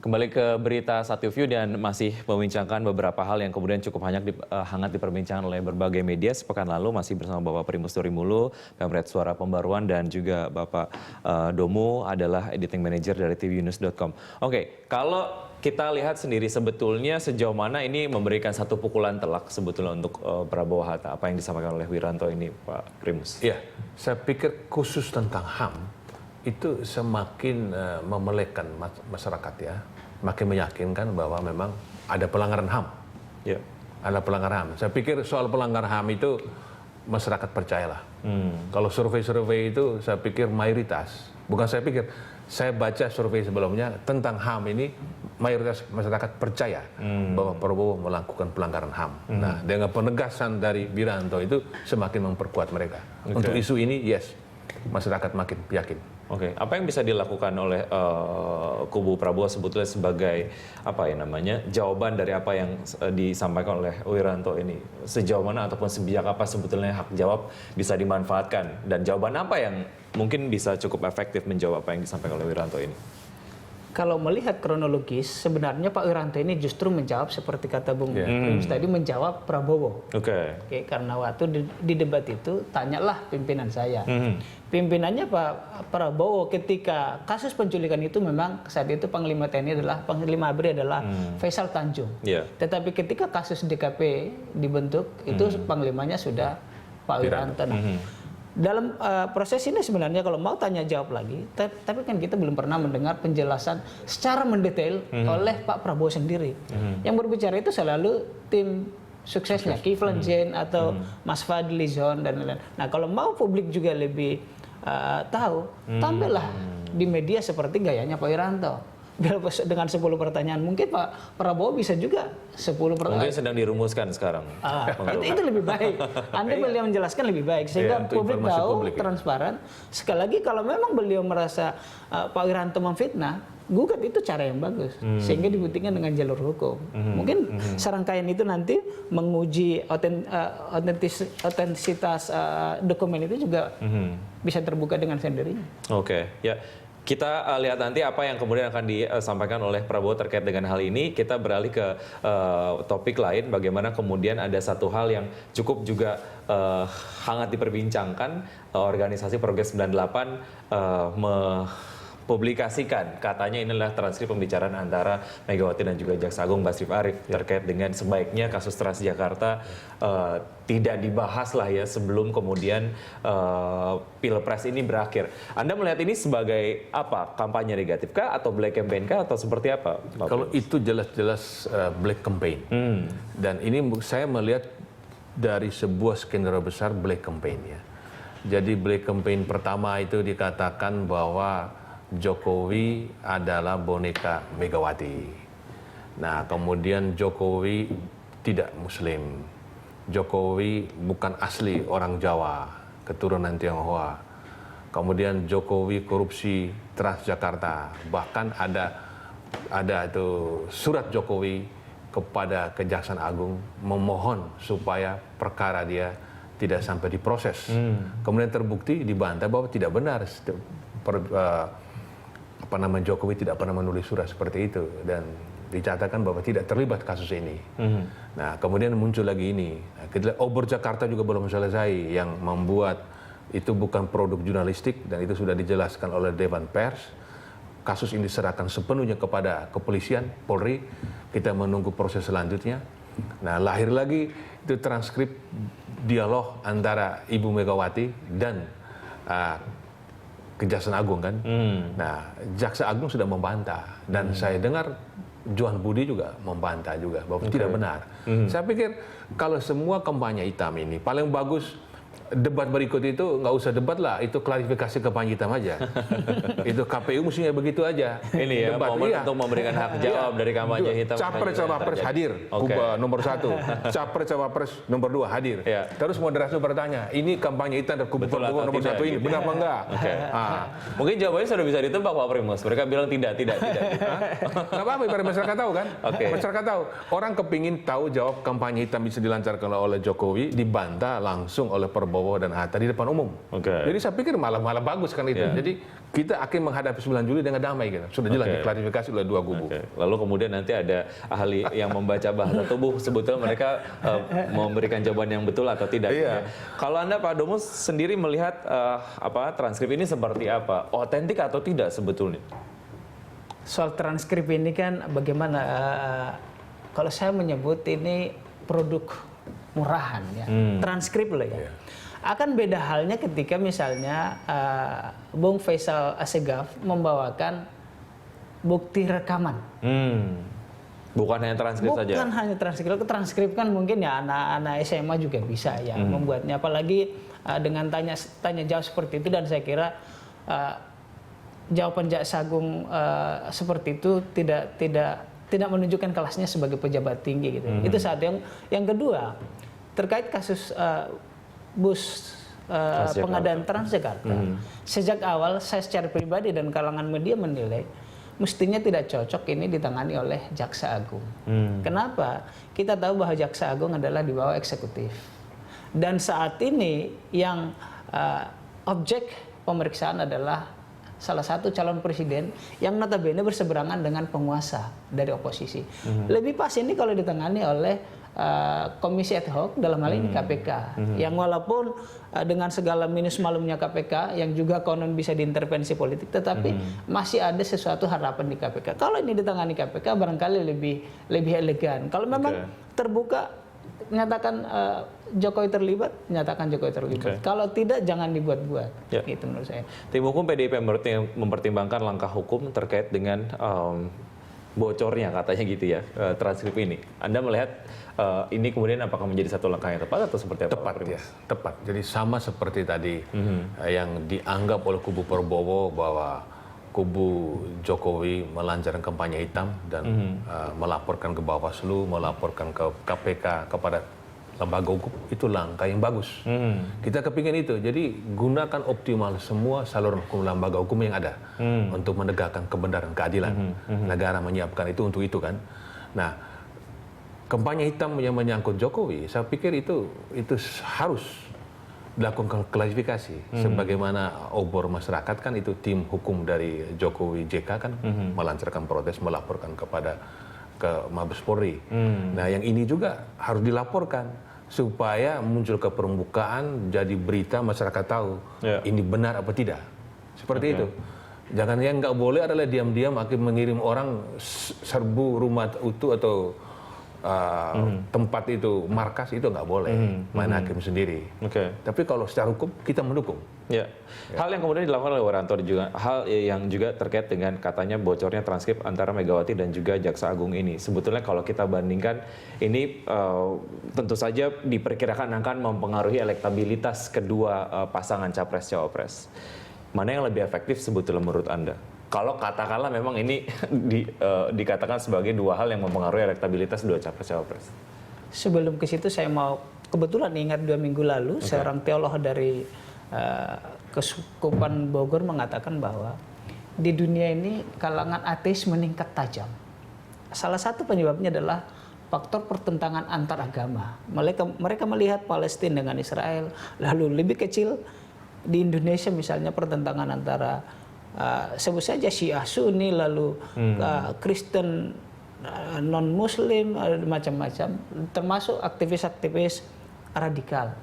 Kembali ke berita Satu View dan masih membincangkan beberapa hal yang kemudian cukup hangat diperbincangkan oleh berbagai media. Sepekan lalu masih bersama Bapak Primus Torimulu, Pemret Suara Pembaruan, dan juga Bapak Domo adalah editing manager dari tvnews.com. Oke, kalau kita lihat sendiri sebetulnya sejauh mana ini memberikan satu pukulan telak sebetulnya untuk Prabowo Hatta. Apa yang disampaikan oleh Wiranto ini, Pak Primus? Iya, saya pikir khusus tentang HAM itu semakin memelekkan masyarakat ya, makin meyakinkan bahwa memang ada pelanggaran HAM. Ya. Ada pelanggaran HAM. Saya pikir soal pelanggaran HAM itu masyarakat percayalah. Kalau survei-survei itu saya pikir mayoritas, bukan saya pikir, saya baca survei sebelumnya tentang HAM ini mayoritas masyarakat percaya bahwa Prabowo melakukan pelanggaran HAM. Nah, dengan penegasan dari Wiranto itu semakin memperkuat mereka. Untuk isu ini, yes, masyarakat makin yakin. Oke, apa yang bisa dilakukan oleh kubu Prabowo sebetulnya sebagai apa ya namanya jawaban dari apa yang disampaikan oleh Wiranto ini? Sejauh mana ataupun sebijak apa sebetulnya hak jawab bisa dimanfaatkan, dan jawaban apa yang mungkin bisa cukup efektif menjawab apa yang disampaikan oleh Wiranto ini? Kalau melihat kronologis, sebenarnya Pak Wiranto ini justru menjawab seperti kata Bung Primus tadi, menjawab Prabowo. Oke, karena waktu di debat itu tanyalah pimpinan saya. Pimpinannya Pak Prabowo ketika kasus penculikan itu memang saat itu Panglima TNI adalah Panglima ABRI adalah Faisal Tanjung. Tetapi ketika kasus DKP dibentuk itu panglimanya sudah Pak Wiranto. Dalam proses ini sebenarnya kalau mau tanya jawab lagi, tapi kan kita belum pernah mendengar penjelasan secara mendetail oleh Pak Prabowo sendiri. Yang berbicara itu selalu tim suksesnya, Kiflan Zain atau Mas Fadli Zon dan lain-lain. Nah, kalau mau publik juga lebih tahu, tampillah di media seperti gayanya Pak Wiranto. Dengan 10 pertanyaan, mungkin Pak Prabowo bisa juga 10 pertanyaan. Mungkin sedang dirumuskan sekarang. Itu lebih baik. Anda beliau menjelaskan lebih baik sehingga publik tahu, transparan. Sekali lagi kalau memang beliau merasa Pak Wiranto memfitnah, gugat itu cara yang bagus sehingga dibuktikan dengan jalur hukum. Mungkin serangkaian itu nanti menguji otentisitas dokumen itu juga bisa terbuka dengan sendirinya. Oke, ya. Kita lihat nanti apa yang kemudian akan disampaikan oleh Prabowo terkait dengan hal ini. Kita beralih ke topik lain, bagaimana kemudian ada satu hal yang cukup juga hangat diperbincangkan. Organisasi Progres 98 publikasikan, katanya ini adalah transkrip pembicaraan antara Megawati dan juga Jaksa Agung Basrif Arif terkait dengan sebaiknya kasus Transjakarta tidak dibahas lah ya sebelum kemudian Pilpres ini berakhir. Anda melihat ini sebagai apa? Kampanye negatif kah atau black campaign kah atau seperti apa? Kalau itu jelas-jelas black campaign. Dan ini saya melihat dari sebuah skenario besar black campaign ya. Jadi black campaign pertama itu dikatakan bahwa Jokowi adalah boneka Megawati. Nah, kemudian Jokowi tidak Muslim. Jokowi bukan asli orang Jawa, keturunan Tionghoa. Kemudian Jokowi korupsi Transjakarta. Bahkan ada itu surat Jokowi kepada Kejaksaan Agung memohon supaya perkara dia tidak sampai diproses. Kemudian terbukti dibantah bahwa tidak benar. Jokowi tidak pernah menulis surat seperti itu dan dicatatkan bahwa tidak terlibat kasus ini. Nah, kemudian muncul lagi ini. Obor Jakarta juga belum selesai, yang membuat itu bukan produk jurnalistik dan itu sudah dijelaskan oleh Dewan Pers. Kasus ini diserahkan sepenuhnya kepada kepolisian, Polri. Kita menunggu proses selanjutnya. Nah, lahir lagi itu transkrip dialog antara Ibu Megawati dan Kejaksaan Agung kan. Nah, Jaksa Agung sudah membantah dan saya dengar Johan Budi juga membantah juga bahwa tidak benar. Saya pikir kalau semua kampanye hitam ini paling bagus debat berikut itu nggak usah debat lah, itu klarifikasi kampanye hitam aja. Itu KPU mestinya begitu aja. Ini ya, debat, momen untuk memberikan hak jawab dari kampanye hitam. Capres-cawapres hadir, nomor 1. Capres-cawapres nomor 2 hadir. Terus moderator bertanya, ini kampanye hitam dari kubu nomor 1 ini, benar apa enggak? Mungkin jawabannya sudah bisa ditebak Pak Primus. Mereka bilang tidak. Nggak apa-apa, biar masyarakat tahu kan. Masyarakat tahu. Orang kepingin tahu jawab kampanye hitam bisa dilancarkan oleh Jokowi, dibantah langsung oleh Prabowo Prabowo dan Hatta di depan umum. Jadi saya pikir malah bagus kan itu. Jadi kita akan menghadapi 9 Juli dengan damai gitu. Sudah jelas diklarifikasi oleh dua kubu. Lalu kemudian nanti ada ahli yang membaca bahasa tubuh, sebetulnya mereka memberikan jawaban yang betul atau tidak. Kalau Anda Pak Domus sendiri melihat transkrip ini seperti apa? Otentik atau tidak sebetulnya? Soal transkrip ini kan bagaimana? Kalau saya menyebut ini produk murahan ya, transkrip loh ya. Akan beda halnya ketika misalnya Bung Faisal Assegaf membawakan bukti rekaman. Bukan hanya transkrip saja. Bukan hanya transkrip. Transkrip kan mungkin ya anak-anak SMA juga bisa ya membuatnya. Apalagi dengan tanya jawab seperti itu, dan saya kira jawaban Jaksa Agung seperti itu tidak menunjukkan kelasnya sebagai pejabat tinggi gitu. Itu satu. Yang kedua, terkait kasus bus pengadaan Transjakarta. Sejak awal saya secara pribadi dan kalangan media menilai mestinya tidak cocok ini ditangani oleh Jaksa Agung. Kenapa? Kita tahu bahwa Jaksa Agung adalah di bawah eksekutif. Dan saat ini yang objek pemeriksaan adalah salah satu calon presiden yang notabene berseberangan dengan penguasa dari oposisi. Lebih pas ini kalau ditangani oleh komisi ad hoc, dalam hal ini KPK, yang walaupun dengan segala minus malumnya KPK yang juga konon bisa diintervensi politik, tetapi masih ada sesuatu harapan di KPK. Kalau ini ditangani KPK barangkali lebih elegan. Kalau memang terbuka, nyatakan Jokowi terlibat, nyatakan Jokowi terlibat. Kalau tidak, jangan dibuat-buat. Gitu menurut saya. Tim hukum PDIP mempertimbangkan langkah hukum terkait dengan bocornya katanya gitu ya, transkrip ini. Anda melihat ini kemudian apakah menjadi satu langkah yang tepat atau seperti apa? Tepat ya, tepat. Jadi sama seperti tadi yang dianggap oleh kubu Prabowo bahwa kubu Jokowi melancarkan kampanye hitam dan melaporkan ke Bawaslu, melaporkan ke KPK, kepada lembaga hukum, itu langkah yang bagus. Kita kepingin itu. Jadi gunakan optimal semua saluran hukum, lembaga hukum yang ada untuk menegakkan kebenaran, keadilan. Negara menyiapkan itu untuk itu kan. Nah, kampanye hitam yang menyangkut Jokowi, saya pikir itu harus dilakukan klarifikasi. Sebagaimana obor masyarakat kan itu tim hukum dari Jokowi JK kan melancarkan protes, melaporkan ke Mabes Polri. Nah, yang ini juga harus dilaporkan supaya muncul ke permukaan, jadi berita, masyarakat tahu ini benar apa tidak. Seperti itu. Jangan, yang nggak boleh adalah diam-diam akhirnya mengirim orang serbu rumah utuh atau tempat itu, markas, itu nggak boleh. Main hakim sendiri. Tapi kalau secara hukum kita mendukung. Hal yang kemudian dilakukan oleh Wiranto juga, hal yang juga terkait dengan katanya bocornya transkrip antara Megawati dan juga Jaksa Agung ini. Sebetulnya kalau kita bandingkan ini tentu saja diperkirakan akan mempengaruhi elektabilitas kedua pasangan capres-cawapres. Mana yang lebih efektif sebetulnya menurut Anda? Kalau katakanlah memang ini dikatakan sebagai dua hal yang mempengaruhi elektabilitas dua capres-cawapres. Sebelum ke situ saya mau kebetulan ingat 2 minggu lalu seorang teolog dari Keuskupan Bogor mengatakan bahwa di dunia ini kalangan ateis meningkat tajam. Salah satu penyebabnya adalah faktor pertentangan antar agama. Mereka melihat Palestina dengan Israel, lalu lebih kecil di Indonesia misalnya pertentangan antara sebut saja Syiah Sunni, lalu Kristen non Muslim, macam-macam, termasuk aktivis-aktivis radikal.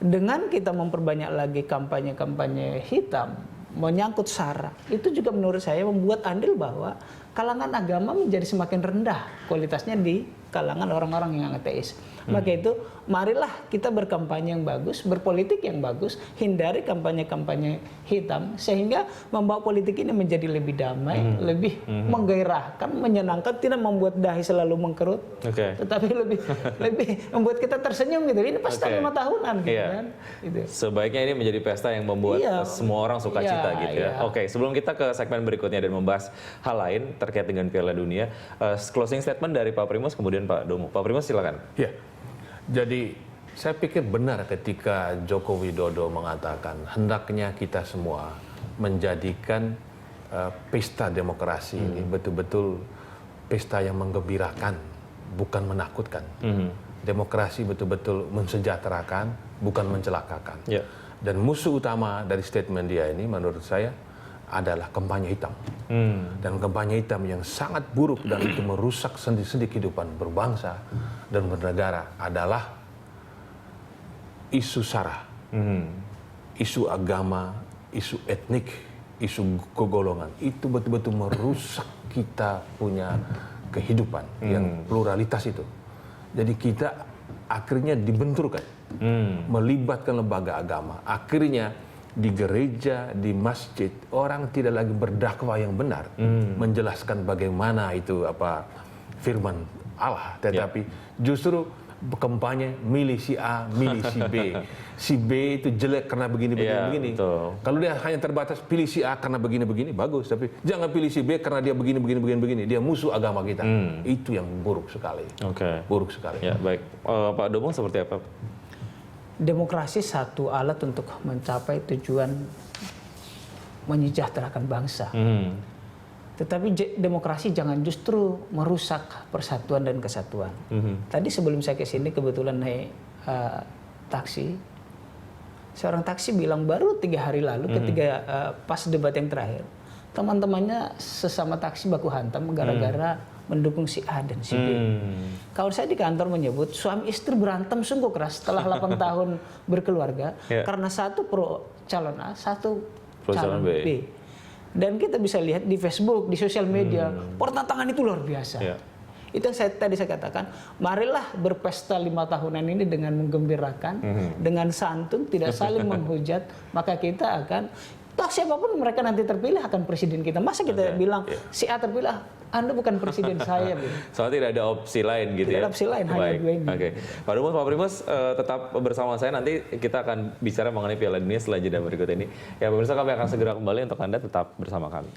Dengan kita memperbanyak lagi kampanye-kampanye hitam menyangkut SARA, itu juga menurut saya membuat andil bahwa kalangan agama menjadi semakin rendah kualitasnya di kalangan orang-orang yang ateis. Maka itu marilah kita berkampanye yang bagus, berpolitik yang bagus, hindari kampanye-kampanye hitam sehingga membawa politik ini menjadi lebih damai, lebih menggairahkan, menyenangkan, tidak membuat dahi selalu mengkerut, tetapi lebih membuat kita tersenyum gitu. Ini pesta 5 tahunan gitu kan. Gitu. Sebaiknya ini menjadi pesta yang membuat semua orang sukacita gitu ya. Oke, sebelum kita ke segmen berikutnya dan membahas hal lain terkait dengan Piala Dunia, closing statement dari Pak Primus kemudian Pak Domo. Pak Primus silakan. Ya. Jadi saya pikir benar ketika Joko Widodo mengatakan hendaknya kita semua menjadikan pesta demokrasi ini betul-betul pesta yang menggembirakan, bukan menakutkan. demokrasi betul-betul mensejahterakan, bukan mencelakakan. Ya. Dan musuh utama dari statement dia ini menurut saya adalah kampanye hitam. Dan kampanye hitam yang sangat buruk dan itu merusak sendi-sendi kehidupan berbangsa dan bernegara adalah isu sara, isu agama, isu etnik, isu kegolongan. Itu betul-betul merusak kita punya kehidupan yang pluralitas itu. Jadi kita akhirnya dibenturkan, melibatkan lembaga agama. Akhirnya di gereja, di masjid, orang tidak lagi berdakwah yang benar, menjelaskan bagaimana itu firman Allah, tetapi justru kampanye milih si A, milih si B. Si B itu jelek karena begini. Kalau dia hanya terbatas pilih si A karena begini, bagus. Tapi jangan pilih si B karena dia begini. Dia musuh agama kita. Itu yang buruk sekali. Buruk sekali. Ya, baik. Pak Domong seperti apa? Demokrasi satu alat untuk mencapai tujuan menyejahterakan bangsa. Tetapi demokrasi jangan justru merusak persatuan dan kesatuan. Tadi sebelum saya ke sini kebetulan naik taksi, seorang taksi bilang baru 3 hari lalu ketika pas debat yang terakhir, teman-temannya sesama taksi baku hantam gara-gara mendukung si A dan si B. Kalau saya di kantor menyebut suami istri berantem sungguh keras setelah 8 tahun berkeluarga karena satu pro calon A, satu calon B. Dan kita bisa lihat di Facebook, di sosial media, pertentangan itu luar biasa. Itu yang tadi saya katakan, marilah berpesta 5 tahunan ini dengan menggembirakan, dengan santun, tidak saling menghujat, maka kita akan, toh siapapun mereka nanti terpilih akan presiden kita. Masa kita bilang, si A terpilih, Anda bukan presiden saya. Soalnya tidak ada opsi lain gitu tidak ya? Tidak ada opsi lain, hanya dua ini. Pak Domus, Pak Primus, tetap bersama saya. Nanti kita akan bicara mengenai Piala Dunia setelah jeda berikut ini. Ya pemirsa, kami akan segera kembali untuk Anda tetap bersama kami.